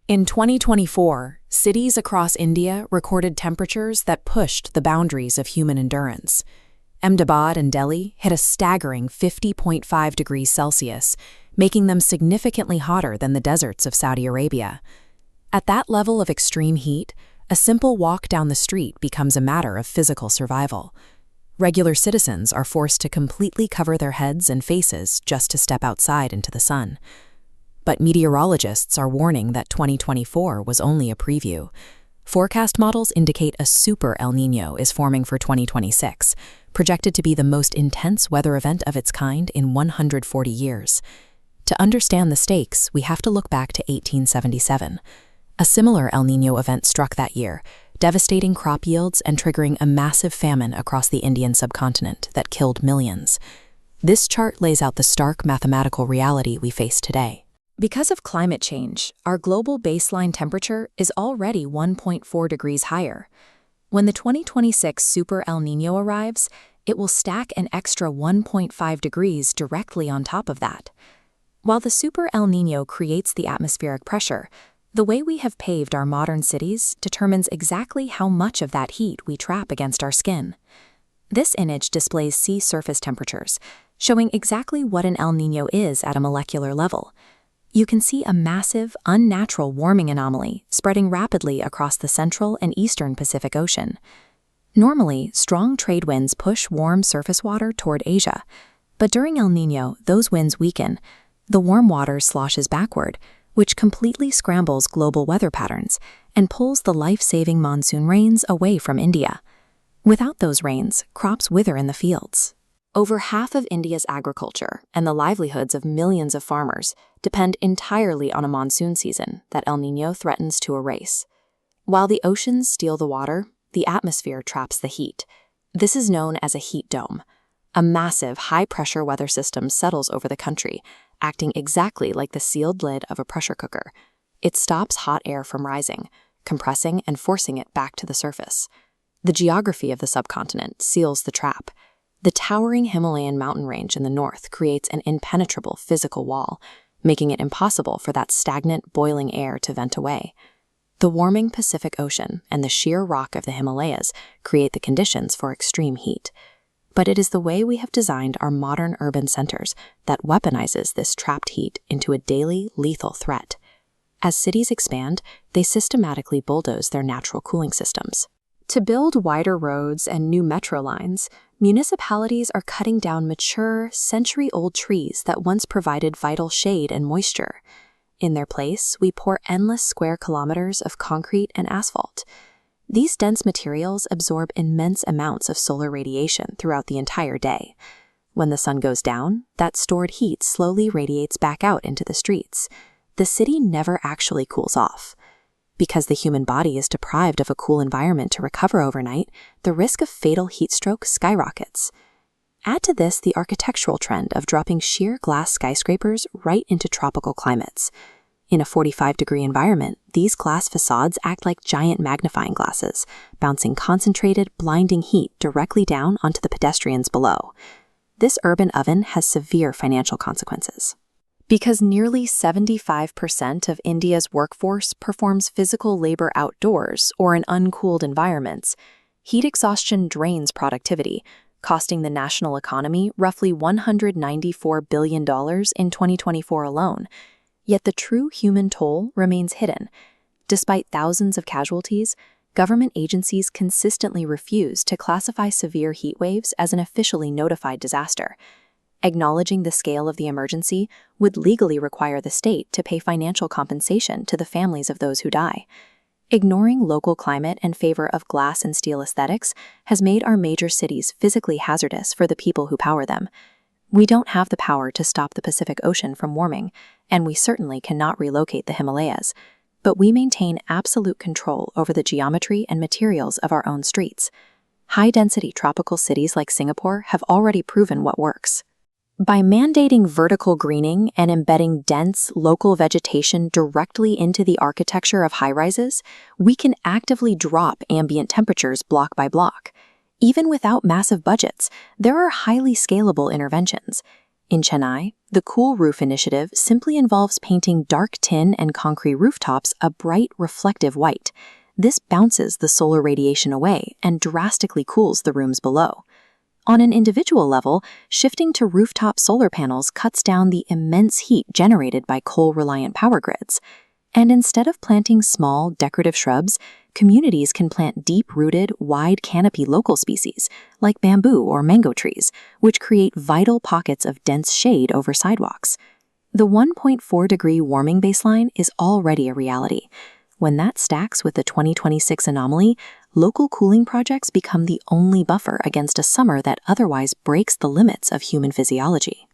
In 2024, cities across India recorded temperatures that pushed the boundaries of human endurance. Ahmedabad and Delhi hit a staggering 50.5 degrees Celsius, making them significantly hotter than the deserts of Saudi Arabia. At that level of extreme heat, a simple walk down the street becomes a matter of physical survival. Regular citizens are forced to completely cover their heads and faces just to step outside into the sun. But meteorologists are warning that 2024 was only a preview. Forecast models indicate a Super El Niño is forming for 2026, projected to be the most intense weather event of its kind in 140 years. To understand the stakes, we have to look back to 1877. A similar El Niño event struck that year, devastating crop yields and triggering a massive famine across the Indian subcontinent that killed millions. This chart lays out the stark mathematical reality we face today. Because of climate change, our global baseline temperature is already 1.4 degrees higher. When the 2026 Super El Niño arrives, it will stack an extra 1.5 degrees directly on top of that. While the Super El Niño creates the atmospheric pressure, the way we have paved our modern cities determines exactly how much of that heat we trap against our skin. This image displays sea surface temperatures, showing exactly what an El Niño is at a molecular level. You can see a massive, unnatural warming anomaly spreading rapidly across the central and eastern Pacific Ocean. Normally, strong trade winds push warm surface water toward Asia, but during El Niño, those winds weaken. The warm water sloshes backward, which completely scrambles global weather patterns and pulls the life-saving monsoon rains away from India. Without those rains, crops wither in the fields. Over half of India's agriculture and the livelihoods of millions of farmers depend entirely on a monsoon season that El Niño threatens to erase. While the oceans steal the water, the atmosphere traps the heat. This is known as a heat dome. A massive, high-pressure weather system settles over the country, acting exactly like the sealed lid of a pressure cooker. It stops hot air from rising, compressing and forcing it back to the surface. The geography of the subcontinent seals the trap. The towering Himalayan mountain range in the north creates an impenetrable physical wall, making it impossible for that stagnant, boiling air to vent away. The warming Pacific Ocean and the sheer rock of the Himalayas create the conditions for extreme heat. But it is the way we have designed our modern urban centers that weaponizes this trapped heat into a daily, lethal threat. As cities expand, they systematically bulldoze their natural cooling systems. To build wider roads and new metro lines, municipalities are cutting down mature, century-old trees that once provided vital shade and moisture. In their place, we pour endless square kilometers of concrete and asphalt. These dense materials absorb immense amounts of solar radiation throughout the entire day. When the sun goes down, that stored heat slowly radiates back out into the streets. The city never actually cools off. Because the human body is deprived of a cool environment to recover overnight, the risk of fatal heat stroke skyrockets. Add to this the architectural trend of dropping sheer glass skyscrapers right into tropical climates. In a 45-degree environment, these glass facades act like giant magnifying glasses, bouncing concentrated, blinding heat directly down onto the pedestrians below. This urban oven has severe financial consequences. Because nearly 75% of India's workforce performs physical labor outdoors or in uncooled environments, heat exhaustion drains productivity, costing the national economy roughly $194 billion in 2024 alone. Yet the true human toll remains hidden. Despite thousands of casualties, government agencies consistently refuse to classify severe heat waves as an officially notified disaster. Acknowledging the scale of the emergency would legally require the state to pay financial compensation to the families of those who die. Ignoring local climate in favor of glass and steel aesthetics has made our major cities physically hazardous for the people who power them. We don't have the power to stop the Pacific Ocean from warming, and we certainly cannot relocate the Himalayas, but we maintain absolute control over the geometry and materials of our own streets. High-density tropical cities like Singapore have already proven what works. By mandating vertical greening and embedding dense, local vegetation directly into the architecture of high-rises, we can actively drop ambient temperatures block by block. Even without massive budgets, there are highly scalable interventions. In Chennai, the Cool Roof Initiative simply involves painting dark tin and concrete rooftops a bright, reflective white. This bounces the solar radiation away and drastically cools the rooms below. On an individual level, shifting to rooftop solar panels cuts down the immense heat generated by coal-reliant power grids. And instead of planting small, decorative shrubs, communities can plant deep-rooted, wide-canopy local species, like bamboo or mango trees, which create vital pockets of dense shade over sidewalks. The 1.4-degree warming baseline is already a reality. When that stacks with the 2026 anomaly, local cooling projects become the only buffer against a summer that otherwise breaks the limits of human physiology.